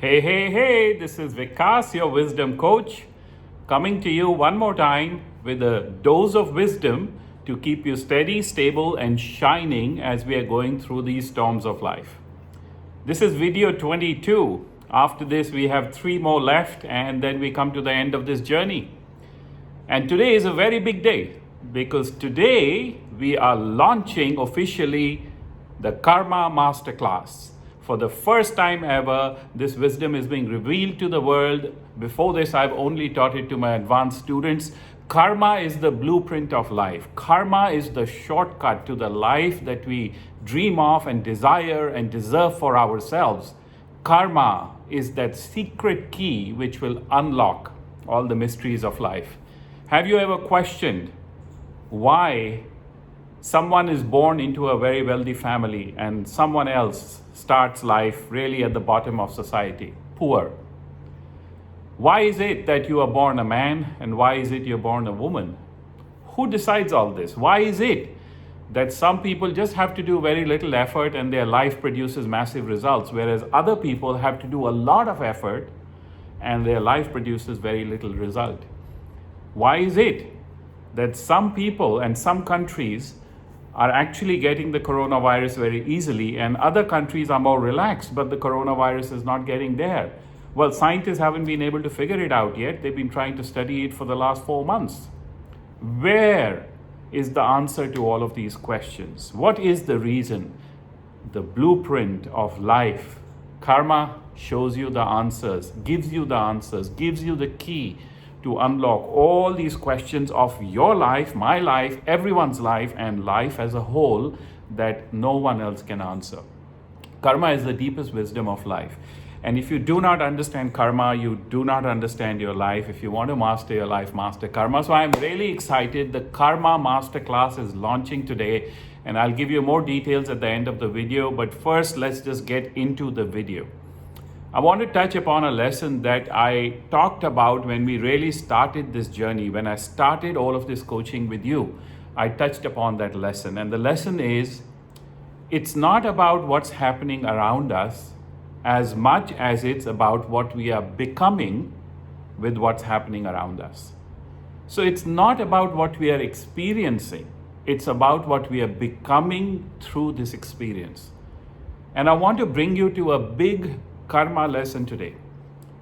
Hey, this is Vikas, your wisdom coach, coming to you one more time with a dose of wisdom to keep you steady, stable, and shining as we are going through these storms of life. This is video 22. After this, we have 3 more left, and then we come to the end of this journey. And today is a very big day because today we are launching officially the Karma Masterclass. For the first time ever, this wisdom is being revealed to the world. Before this, I've only taught it to my advanced students. Karma is the blueprint of life. Karma is the shortcut to the life that we dream of and desire and deserve for ourselves. Karma is that secret key which will unlock all the mysteries of life. Have you ever questioned why someone is born into a very wealthy family and someone else starts life really at the bottom of society, poor? Why is it that you are born a man and why is it you're born a woman? Who decides all this? Why is it that some people just have to do very little effort and their life produces massive results, whereas other people have to do a lot of effort and their life produces very little result? Why is it that some people and some countries are actually getting the coronavirus very easily and other countries are more relaxed, but the coronavirus is not getting there? Well, scientists haven't been able to figure it out yet. They've been trying to study it for the last 4 months. Where is the answer to all of these questions? What is the reason? The blueprint of life. Karma shows you the answers, gives you the key to unlock all these questions of your life, my life, everyone's life, and life as a whole that no one else can answer. Karma is the deepest wisdom of life. And if you do not understand karma, you do not understand your life. If you want to master your life, master karma. So I'm really excited. The Karma Masterclass is launching today, and I'll give you more details at the end of the video. But first, let's just get into the video. I want to touch upon a lesson that I talked about when we really started this journey. When I started all of this coaching with you, I touched upon that lesson. And the lesson is, it's not about what's happening around us as much as it's about what we are becoming with what's happening around us. So it's not about what we are experiencing. It's about what we are becoming through this experience. And I want to bring you to a big karma lesson today,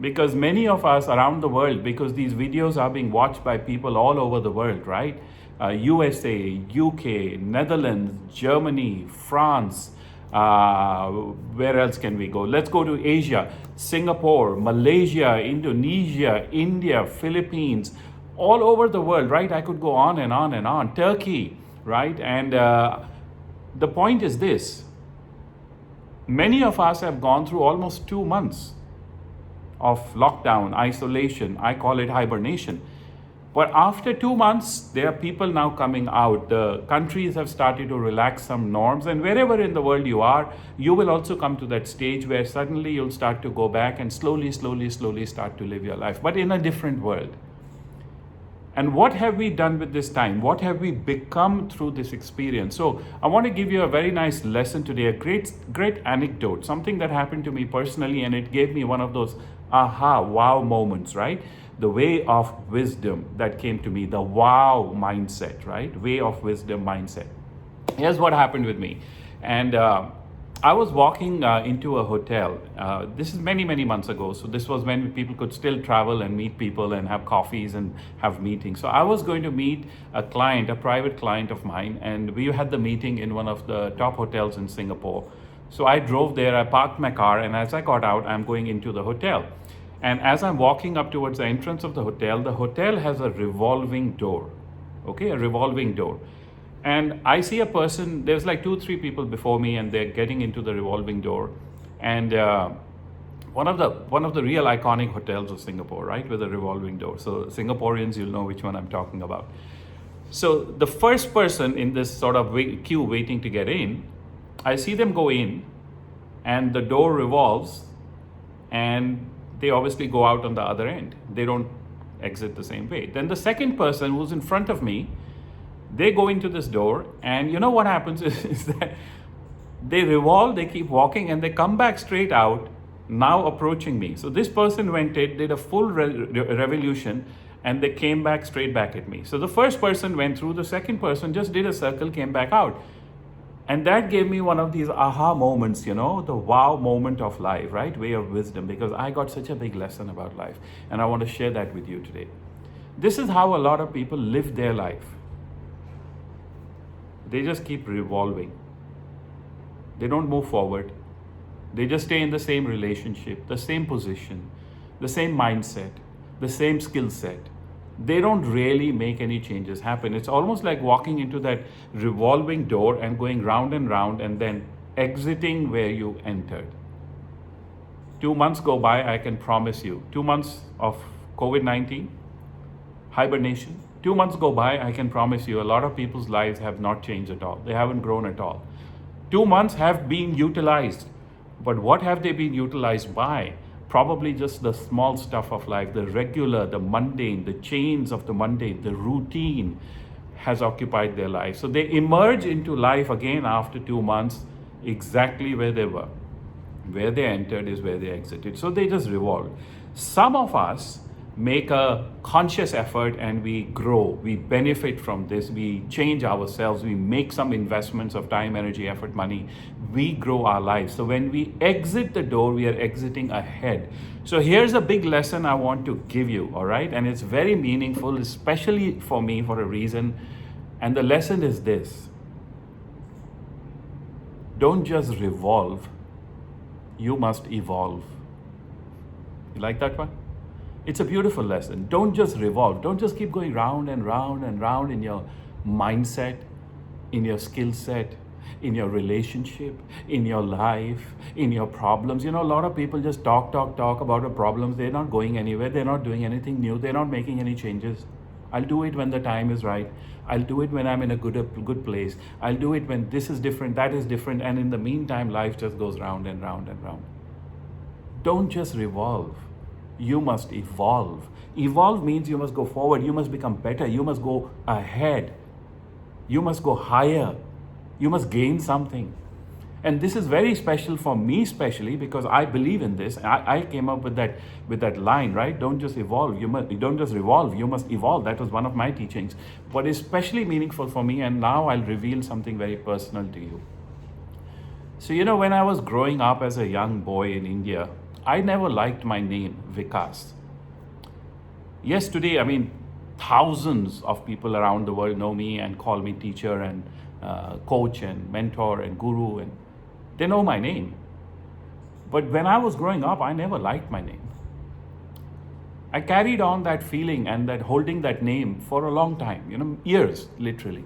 because many of us around the world, because these videos are being watched by people all over the world, right? USA, UK, Netherlands, Germany, France, where else can we go? Let's go to Asia, Singapore, Malaysia, Indonesia, India, Philippines, all over the world, right? I could go on and on and on. Turkey, right? And the point is this. Many of us have gone through almost 2 months of lockdown, isolation. I call it hibernation. But after 2 months, there are people now coming out. The countries have started to relax some norms. And wherever in the world you are, you will also come to that stage where suddenly you'll start to go back and slowly start to live your life, but in a different world. And what have we done with this time? What have we become through this experience? So I want to give you a very nice lesson today, a great anecdote, something that happened to me personally, and it gave me one of those aha, wow moments, right? The way of wisdom that came to me, the wow mindset, right? Way of wisdom mindset. Here's what happened with me. And I was walking into a hotel. This is many months ago. So this was when people could still travel and meet people and have coffees and have meetings. So I was going to meet a client, a private client of mine, and we had the meeting in one of the top hotels in Singapore. So I drove there, I parked my car, and as I got out, I'm going into the hotel. And as I'm walking up towards the entrance of the hotel has a revolving door, okay, a revolving door. And I see a person, there's like 2-3 people before me, and they're getting into the revolving door. And one of the real iconic hotels of Singapore, right, with a revolving door. So Singaporeans, you'll know which one I'm talking about. So the first person in this sort of queue waiting to get in, I see them go in, and the door revolves, and they obviously go out on the other end. They don't exit the same way. Then the second person who's in front of me, they go into this door, and you know what happens is that they revolve, they keep walking, and they come back straight out, now approaching me. So this person went in, did a full revolution, and they came back straight back at me. So the first person went through, the second person just did a circle, came back out. And that gave me one of these aha moments, the wow moment of life, right? Way of wisdom, because I got such a big lesson about life. And I want to share that with you today. This is how a lot of people live their life. They just keep revolving. They don't move forward. They just stay in the same relationship, the same position, the same mindset, the same skill set. They don't really make any changes happen. It's almost like walking into that revolving door and going round and then exiting where you entered. 2 months go by, I can promise you. 2 months of COVID-19, hibernation. 2 months go by, I can promise you a lot of people's lives have not changed at all. They haven't grown at all. 2 months have been utilized. But what have they been utilized by? Probably just the small stuff of life, the regular, the mundane, the chains of the mundane, the routine has occupied their life. So they emerge into life again after 2 months, exactly where they were. Where they entered is where they exited. So they just revolve. Some of us make a conscious effort and we grow, we benefit from this, we change ourselves, we make some investments of time, energy, effort, money, we grow our lives. So when we exit the door, we are exiting ahead. So here's a big lesson I want to give you, all right? And it's very meaningful, especially for me, for a reason. And the lesson is this: don't just revolve, you must evolve. You like that one? It's a beautiful lesson. Don't just revolve. Don't just keep going round and round and round in your mindset, in your skill set, in your relationship, in your life, in your problems. A lot of people just talk about the problems. They're not going anywhere. They're not doing anything new. They're not making any changes. I'll do it when the time is right. I'll do it when I'm in a good place. I'll do it when this is different, that is different. And in the meantime, life just goes round and round and round. Don't just revolve. You must evolve. Evolve means you must go forward. You must become better. You must go ahead. You must go higher. You must gain something. And this is very special for me, especially because I believe in this. I came up with that line, right? Don't just evolve. You don't just revolve. You must evolve. That was one of my teachings. But especially meaningful for me, and now I'll reveal something very personal to you. So, when I was growing up as a young boy in India, I never liked my name, Vikas. Yes, today, thousands of people around the world know me and call me teacher and coach and mentor and guru, and they know my name. But when I was growing up, I never liked my name. I carried on that feeling and that holding that name for a long time, years, literally.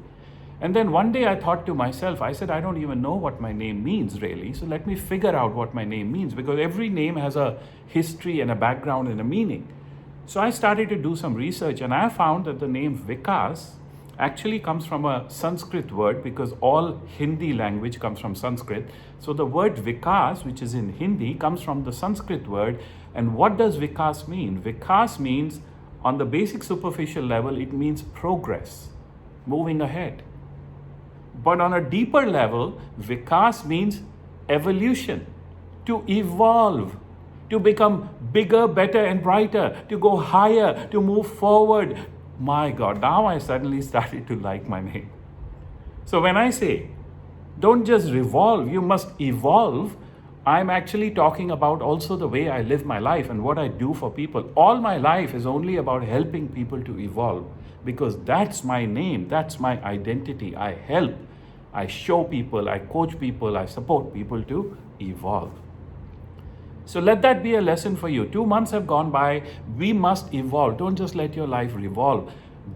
And then one day I thought to myself, I said, I don't even know what my name means really. So let me figure out what my name means, because every name has a history and a background and a meaning. So I started to do some research, and I found that the name Vikas actually comes from a Sanskrit word, because all Hindi language comes from Sanskrit. So the word Vikas, which is in Hindi, comes from the Sanskrit word. And what does Vikas mean? Vikas means, on the basic superficial level, it means progress, moving ahead. But on a deeper level, Vikas means evolution, to evolve, to become bigger, better, and brighter, to go higher, to move forward. My God, now I suddenly started to like my name. So when I say, don't just revolve, you must evolve, I'm actually talking about also the way I live my life and what I do for people. All my life is only about helping people to evolve, because that's my name, that's my identity. I help, I show people, I coach people, I support people to evolve. So let that be a lesson for you. 2 months have gone by. We must evolve. Don't just let your life revolve.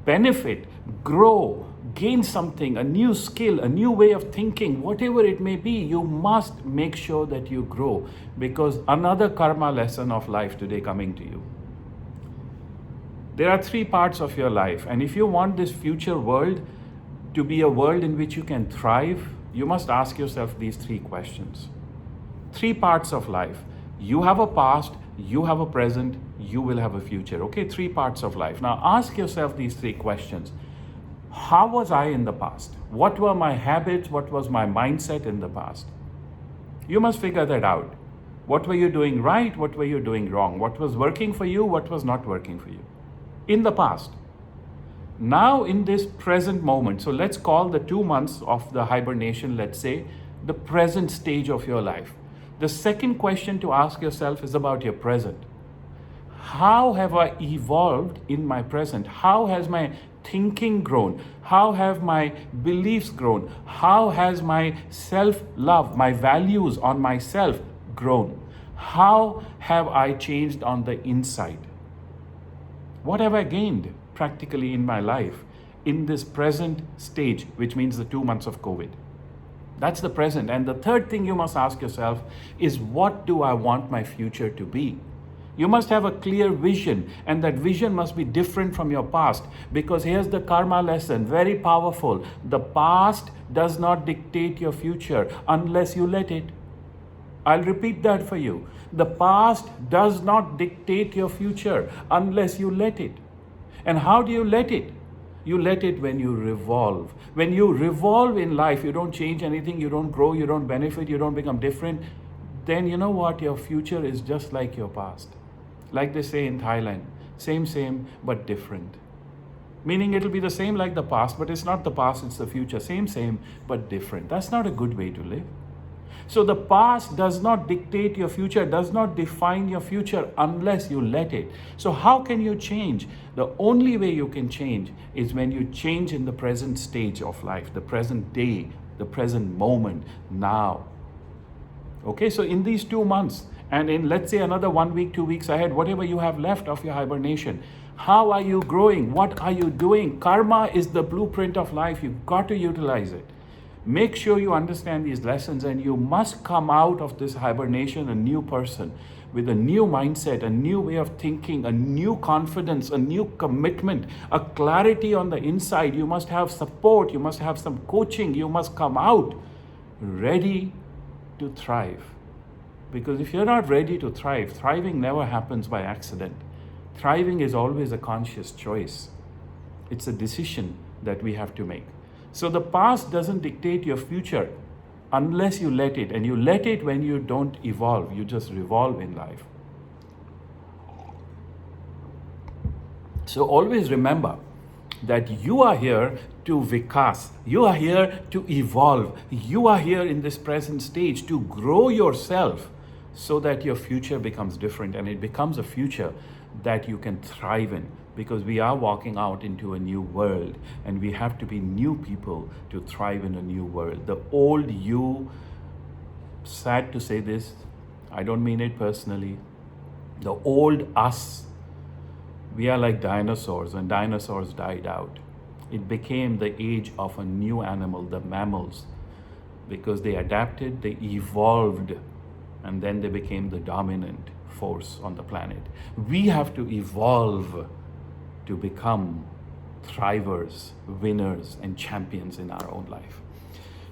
Benefit, grow, gain something, a new skill, a new way of thinking, whatever it may be. You must make sure that you grow, because another karma lesson of life today coming to you. There are 3 parts of your life, and if you want this future world to be a world in which you can thrive, you must ask yourself these 3 questions. 3 parts of life. You have a past, you have a present, you will have a future. Okay, 3 parts of life. Now ask yourself these 3 questions. How was I in the past? What were my habits? What was my mindset in the past? You must figure that out. What were you doing right? What were you doing wrong? What was working for you? What was not working for you? In the past. Now in this present moment, so let's call the 2 months of the hibernation, let's say, the present stage of your life. The second question to ask yourself is about your present. How have I evolved in my present? How has my thinking grown? How have my beliefs grown? How has my self-love, my values on myself grown? How have I changed on the inside? What have I gained practically in my life in this present stage, which means the 2 months of COVID? That's the present. And the third thing you must ask yourself is, what do I want my future to be? You must have a clear vision, and that vision must be different from your past, because here's the karma lesson, very powerful. The past does not dictate your future unless you let it. I'll repeat that for you. The past does not dictate your future unless you let it. And how do you let it? You let it when you revolve. When you revolve in life, you don't change anything, you don't grow, you don't benefit, you don't become different. Then you know what? Your future is just like your past. Like they say in Thailand, same, but different. Meaning it'll be the same like the past, but it's not the past, it's the future. Same, but different. That's not a good way to live. So the past does not dictate your future, does not define your future unless you let it. So how can you change? The only way you can change is when you change in the present stage of life, the present day, the present moment, now. Okay, so in these 2 months, and in let's say another 1 week, 2 weeks ahead, whatever you have left of your hibernation, how are you growing? What are you doing? Karma is the blueprint of life. You've got to utilize it. Make sure you understand these lessons, and you must come out of this hibernation a new person with a new mindset, a new way of thinking, a new confidence, a new commitment, a clarity on the inside. You must have support. You must have some coaching. You must come out ready to thrive. Because if you're not ready to thrive, thriving never happens by accident. Thriving is always a conscious choice. It's a decision that we have to make. So the past doesn't dictate your future unless you let it. And you let it when you don't evolve. You just revolve in life. So always remember that you are here to vikas. You are here to evolve. You are here in this present stage to grow yourself so that your future becomes different, and it becomes a future that you can thrive in, because we are walking out into a new world, and we have to be new people to thrive in a new world. The old you, sad to say this, I don't mean it personally, the old us, we are like dinosaurs. When dinosaurs died out, it became the age of a new animal, the mammals, because they adapted, they evolved, and then they became the dominant force on the planet. We have to evolve to become thrivers, winners, and champions in our own life.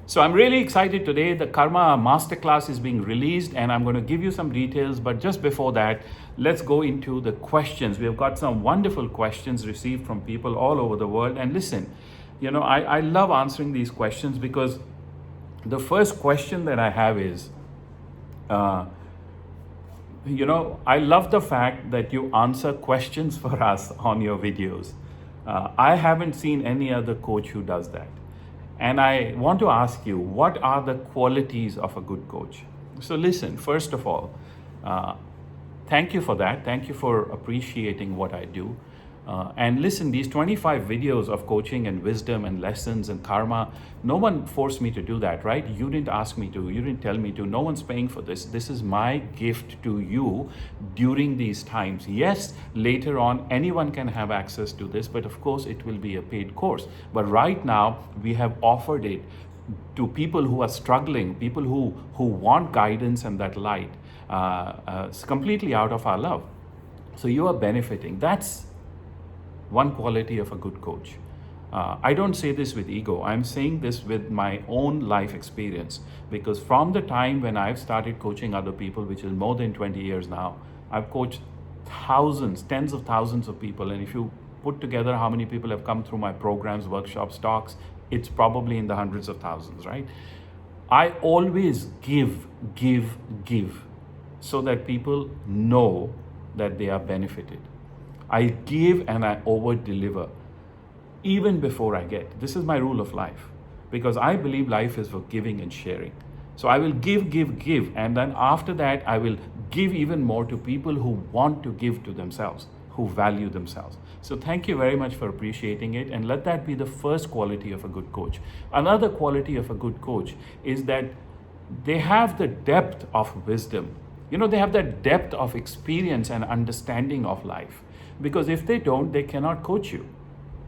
So I'm really excited today. The Karma Masterclass is being released, and I'm going to give you some details. But just before that, let's go into the questions. We have got some wonderful questions received from people all over the world. And listen, I love answering these questions, because the first question that I have is, I love the fact that you answer questions for us on your videos. I haven't seen any other coach who does that. And I want to ask you, what are the qualities of a good coach? So listen, first of all, thank you for that. Thank you for appreciating what I do. And listen, these 25 videos of coaching and wisdom and lessons and karma, no one forced me to do that, right? You didn't ask me to, you didn't tell me to, no one's paying for this. This is my gift to you during these times. Yes, later on, anyone can have access to this, but of course it will be a paid course. But right now, we have offered it to people who are struggling, people who want guidance and that light, completely out of our love. So you are benefiting. That's one quality of a good coach. I don't say this with ego. I'm saying this with my own life experience, because from the time when I've started coaching other people, which is more than 20 years now, I've coached thousands, tens of thousands of people. And if you put together how many people have come through my programs, workshops, talks, it's probably in the hundreds of thousands, right? I always give. so that people know that they are benefited. I give and I over deliver even before I get. This is my rule of life because I believe life is for giving and sharing. So I will give, and then after that, I will give even more to people who want to give to themselves, who value themselves. So thank you very much for appreciating it, and let that be the first quality of a good coach. Another quality of a good coach is that they have the depth of wisdom. You know, they have that depth of experience and understanding of life. Because if they don't, they cannot coach you.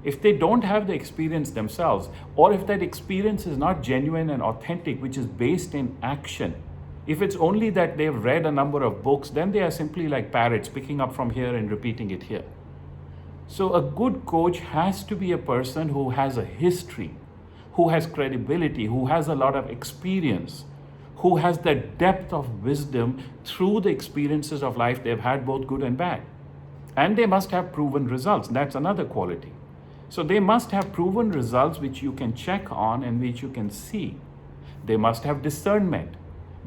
If they don't have the experience themselves, or if that experience is not genuine and authentic, which is based in action, if it's only that they've read a number of books, then they are simply like parrots picking up from here and repeating it here. So a good coach has to be a person who has a history, who has credibility, who has a lot of experience, who has that depth of wisdom through the experiences of life they've had, both good and bad. And they must have proven results. That's another quality. So they must have proven results which you can check on and which you can see. They must have discernment.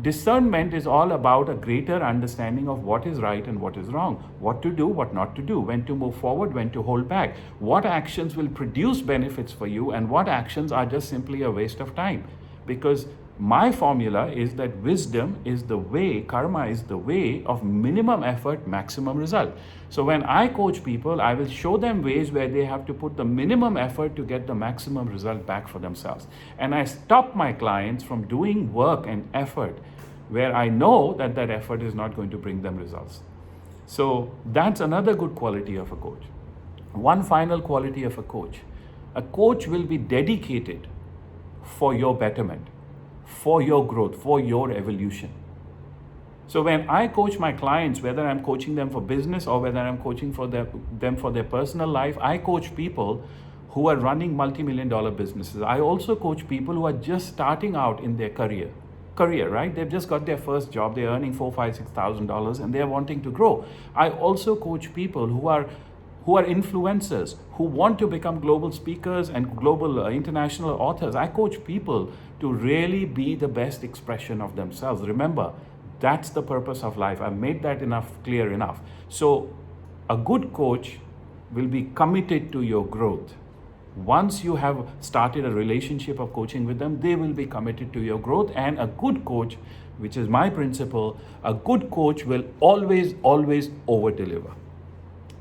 Discernment is all about a greater understanding of what is right and what is wrong, what to do, what not to do, when to move forward, when to hold back, what actions will produce benefits for you and what actions are just simply a waste of time. Because my formula is that wisdom is the way, karma is the way of minimum effort, maximum result. So when I coach people, I will show them ways where they have to put the minimum effort to get the maximum result back for themselves. And I stop my clients from doing work and effort where I know that that effort is not going to bring them results. So that's another good quality of a coach. One final quality of a coach will be dedicated for your betterment, for your growth, for your evolution. So when I coach my clients, whether I'm coaching them for business or whether I'm coaching for them for their personal life, I coach people who are running multi-million-dollar businesses. I also coach people who are just starting out in their career, right? They've just got their first job, they're earning $4,000, $5,000, $6,000, and they're wanting to grow. I also coach people who are influencers, who want to become global speakers and global international authors. I coach people to really be the best expression of themselves. Remember, that's the purpose of life. I've made that clear enough. So a good coach will be committed to your growth. Once you have started a relationship of coaching with them, they will be committed to your growth. And a good coach, which is my principle, a good coach will always over-deliver.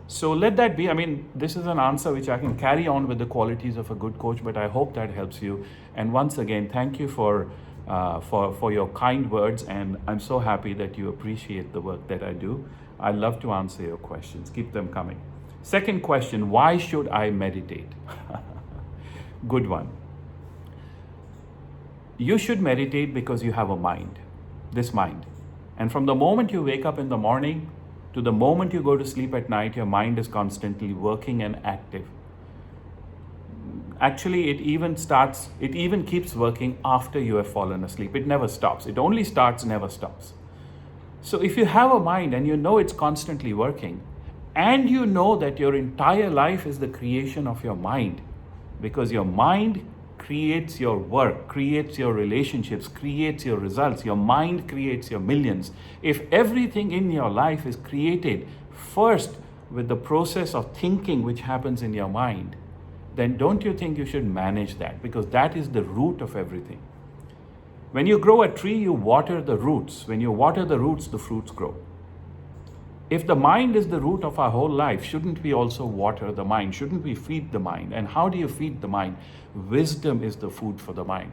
So let that be. I mean, this is an answer which I can carry on with the qualities of a good coach, but I hope that helps you. And once again, thank you for your kind words, and I'm so happy that you appreciate the work that I do. I love to answer your questions. Keep them coming. Second question, why should I meditate? Good one. You should meditate because you have a mind, this mind. And from the moment you wake up in the morning to the moment you go to sleep at night, your mind is constantly working and active. Actually, it even keeps working after you have fallen asleep. It never stops. It only starts, never stops. So if you have a mind and you know it's constantly working, and you know that your entire life is the creation of your mind, because your mind creates your work, creates your relationships, creates your results. Your mind creates your millions. If everything in your life is created first with the process of thinking which happens in your mind, then don't you think you should manage that? Because that is the root of everything. When you grow a tree, you water the roots. When you water the roots, the fruits grow. If the mind is the root of our whole life, shouldn't we also water the mind? Shouldn't we feed the mind? And how do you feed the mind? Wisdom is the food for the mind.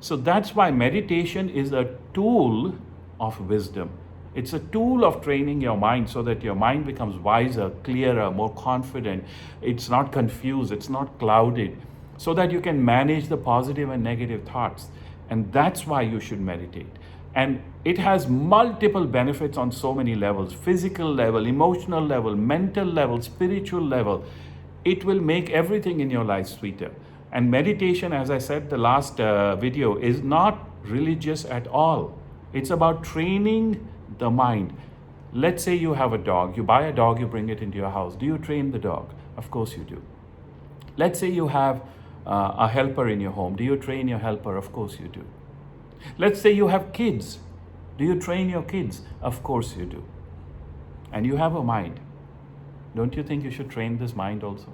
So that's why meditation is a tool of wisdom. It's a tool of training your mind so that your mind becomes wiser, clearer, more confident. It's not confused, it's not clouded, so that you can manage the positive and negative thoughts. And that's why you should meditate. And it has multiple benefits on so many levels: physical level, emotional level, mental level, spiritual level. It will make everything in your life sweeter. And meditation, as I said the last video, is not religious at all. It's about training the mind. Let's say you have a dog. You buy a dog, you bring it into your house. Do you train the dog? Of course you do. Let's say you have a helper in your home. Do you train your helper? Of course you do. Let's say you have kids. Do you train your kids? Of course you do. And you have a mind. Don't you think you should train this mind also?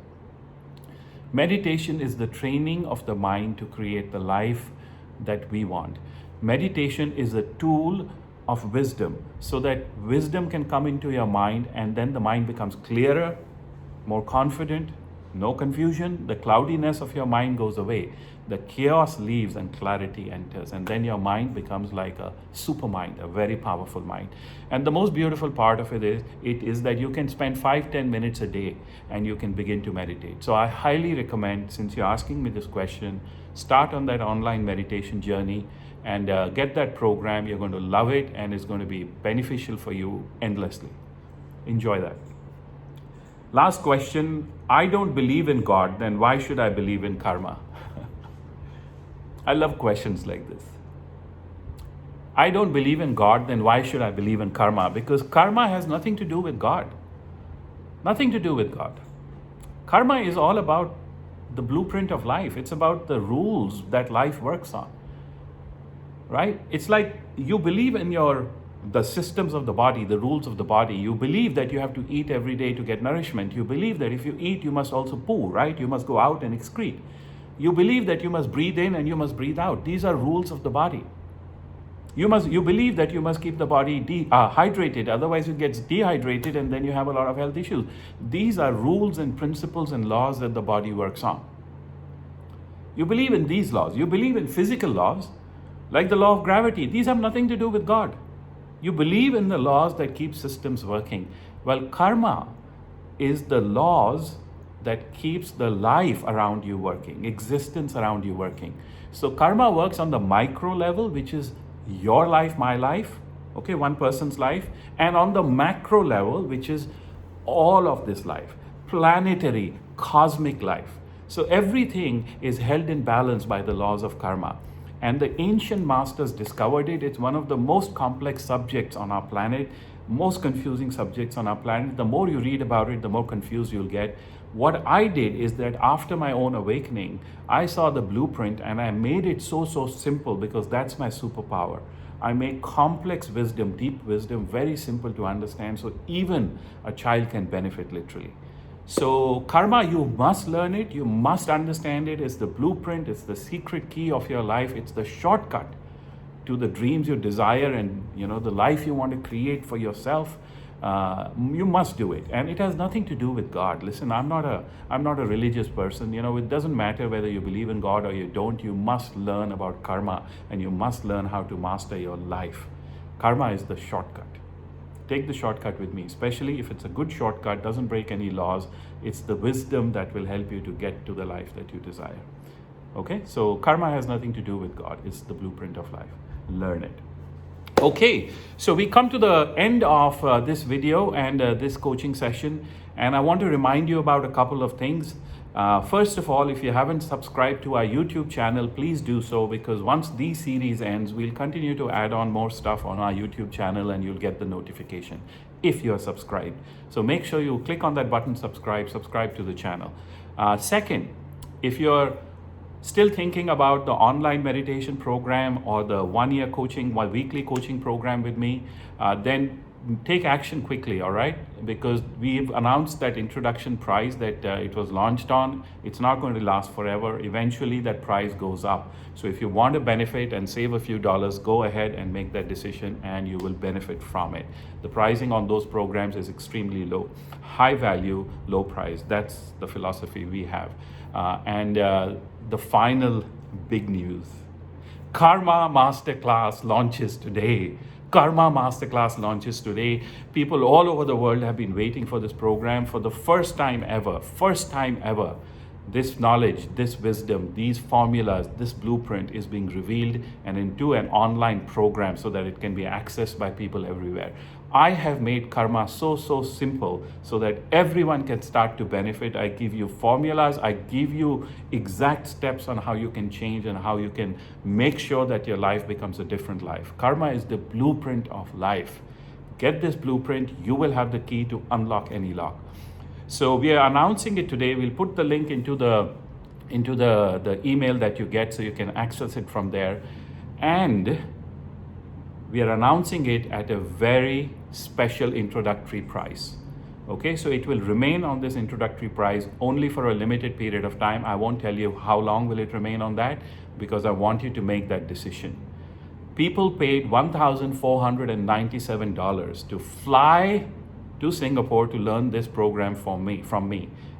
Meditation is the training of the mind to create the life that we want. Meditation is a tool of wisdom so that wisdom can come into your mind, and then the mind becomes clearer, more confident, no confusion. The cloudiness of your mind goes away. The chaos leaves and clarity enters, and then your mind becomes like a super mind, a very powerful mind. And the most beautiful part of it is that you can spend 5-10 minutes a day and you can begin to meditate. So I highly recommend, since you're asking me this question, start on that online meditation journey and get that program. You're going to love it, and it's going to be beneficial for you endlessly. Enjoy that. Last question. I don't believe in God, then why should I believe in karma? I love questions like this. I don't believe in God, then why should I believe in karma? Because karma has nothing to do with God. Nothing to do with God. Karma is all about the blueprint of life. It's about the rules that life works on. Right? It's like you believe in the systems of the body, the rules of the body. You believe that you have to eat every day to get nourishment. You believe that if you eat, you must also poo, right? You must go out and excrete. You believe that you must breathe in and you must breathe out. These are rules of the body. You believe that you must keep the body hydrated, otherwise it gets dehydrated and then you have a lot of health issues. These are rules and principles and laws that the body works on. You believe in these laws. You believe in physical laws, like the law of gravity. These have nothing to do with God. You believe in the laws that keep systems working. Well, karma is the laws that keeps the life around you working, existence around you working. So karma works on the micro level, which is your life, my life, okay, one person's life, and on the macro level, which is all of this life, planetary, cosmic life. So everything is held in balance by the laws of karma. And the ancient masters discovered it. It's one of the most complex subjects on our planet, most confusing subjects on our planet. The more you read about it, the more confused you'll get. What I did is that after my own awakening, I saw the blueprint and I made it so simple, because that's my superpower. I make complex wisdom, deep wisdom, very simple to understand, so even a child can benefit literally. So karma, you must learn it, you must understand it. It's the blueprint, it's the secret key of your life, it's the shortcut to the dreams you desire and the life you want to create for yourself. You must do it, and it has nothing to do with God. Listen, I'm not a religious person. It doesn't matter whether you believe in God or you don't. You must learn about karma, and you must learn how to master your life. Karma is the shortcut. Take the shortcut with me, especially if it's a good shortcut, doesn't break any laws. It's the wisdom that will help you to get to the life that you desire. Okay, so karma has nothing to do with God. It's the blueprint of life. Learn it. Okay, so we come to the end of this video and this coaching session, and I want to remind you about a couple of things. First of all, if you haven't subscribed to our YouTube channel, please do so, because once this series ends, we'll continue to add on more stuff on our YouTube channel and you'll get the notification if you're subscribed. So make sure you click on that button, subscribe to the channel. Second, if you're still thinking about the online meditation program or the weekly coaching program with me, then take action quickly, all right? Because we've announced that introduction price that it was launched on. It's not going to last forever. Eventually that price goes up. So if you want to benefit and save a few dollars, go ahead and make that decision and you will benefit from it. The pricing on those programs is extremely low. High value, low price. That's the philosophy we have. And the final big news. Karma Masterclass launches today. Karma Masterclass launches today. People all over the world have been waiting for this program for the first time ever. This knowledge, this wisdom, these formulas, this blueprint is being revealed and into an online program so that it can be accessed by people everywhere. I have made karma so simple so that everyone can start to benefit. I give you formulas, I give you exact steps on how you can change and how you can make sure that your life becomes a different life. Karma is the blueprint of life. Get this blueprint, you will have the key to unlock any lock. So we are announcing it today. We'll put the link into the email that you get so you can access it from there. And we are announcing it at a very special introductory price. Okay, so it will remain on this introductory price only for a limited period of time. I won't tell you how long will it remain on that, because I want you to make that decision. People paid $1,497 to fly to Singapore to learn this program from me,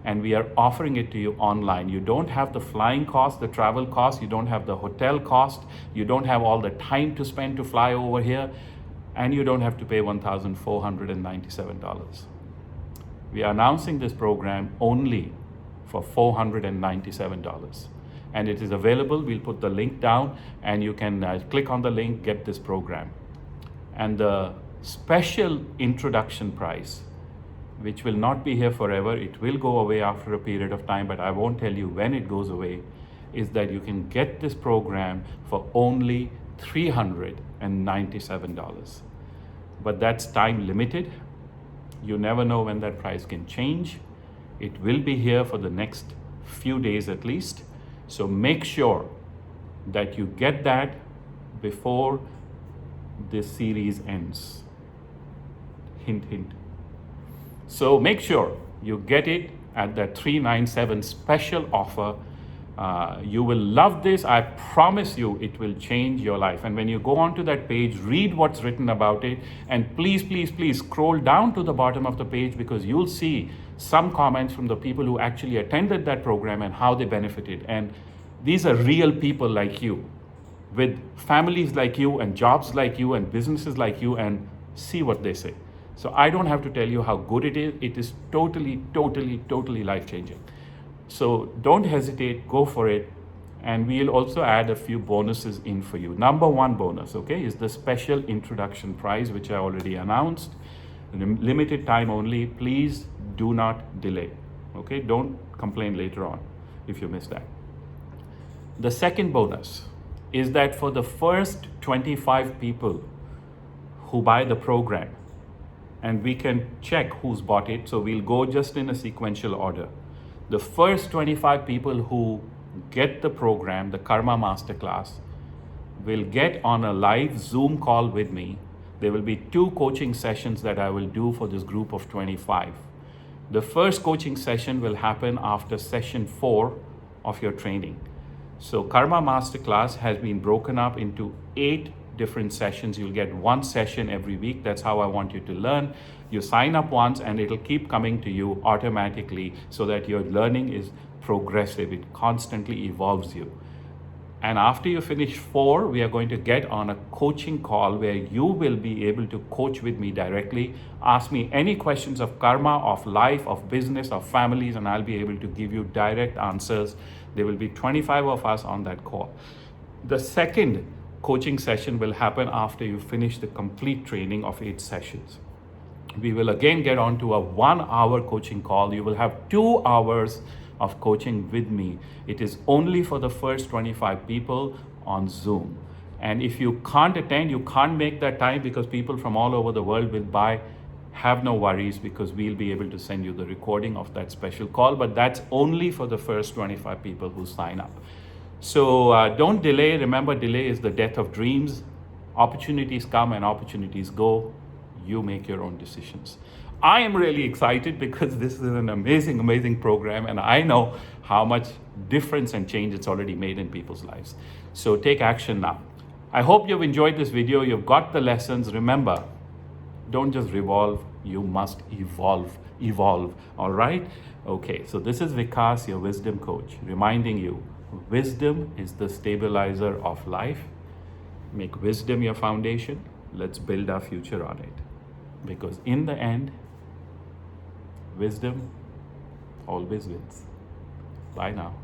and we are offering it to you online. You don't have the flying cost, the travel cost, you don't have the hotel cost, you don't have all the time to spend to fly over here, and you don't have to pay $1,497. We are announcing this program only for $497. And it is available. We'll put the link down, and you can click on the link, get this program. And the special introduction price, which will not be here forever, it will go away after a period of time, but I won't tell you when it goes away, is that you can get this program for only $397. But that's time limited. You never know when that price can change. It will be here for the next few days at least. So make sure that you get that before this series ends. Hint, hint. So make sure you get it at that $397 special offer. You will love this. I promise you it will change your life. And when you go onto that page, read what's written about it. And please, please, please scroll down to the bottom of the page, because you'll see some comments from the people who actually attended that program and how they benefited. And these are real people like you, with families like you and jobs like you and businesses like you, and see what they say. So I don't have to tell you how good it is. It is totally, totally, totally life-changing. So don't hesitate, go for it. And we'll also add a few bonuses in for you. Number one bonus, okay, is the special introduction prize, which I already announced. Limited time only. Please do not delay. Okay, don't complain later on if you miss that. The second bonus is that for the first 25 people who buy the program, and we can check who's bought it, so we'll go just in a sequential order. The first 25 people who get the program, the Karma Masterclass, will get on a live Zoom call with me. There will be 2 coaching sessions that I will do for this group of 25. The first coaching session will happen after session 4 of your training. So Karma Masterclass has been broken up into 8 different sessions. You'll get 1 session every week. That's how I want you to learn. You sign up once and it'll keep coming to you automatically, so that your learning is progressive. It constantly evolves you. And after you finish 4, we are going to get on a coaching call where you will be able to coach with me directly. Ask me any questions of karma, of life, of business, of families, and I'll be able to give you direct answers. There will be 25 of us on that call. The second coaching session will happen after you finish the complete training of 8 sessions. We will again get on to a 1-hour coaching call. You will have 2 hours of coaching with me. It is only for the first 25 people on Zoom. And if you can't attend, you can't make that time because people from all over the world will buy, have no worries, because we'll be able to send you the recording of that special call. But that's only for the first 25 people who sign up. So don't delay. Remember, delay is the death of dreams. Opportunities come and opportunities go. You make your own decisions. I am really excited because this is an amazing, amazing program, and I know how much difference and change it's already made in people's lives. So take action now. I hope you've enjoyed this video. You've got the lessons. Remember, don't just revolve, you must evolve. All right? Okay, so this is Vikas, your wisdom coach, reminding you, wisdom is the stabilizer of life. Make wisdom your foundation. Let's build our future on it. Because in the end, wisdom always wins. Bye now.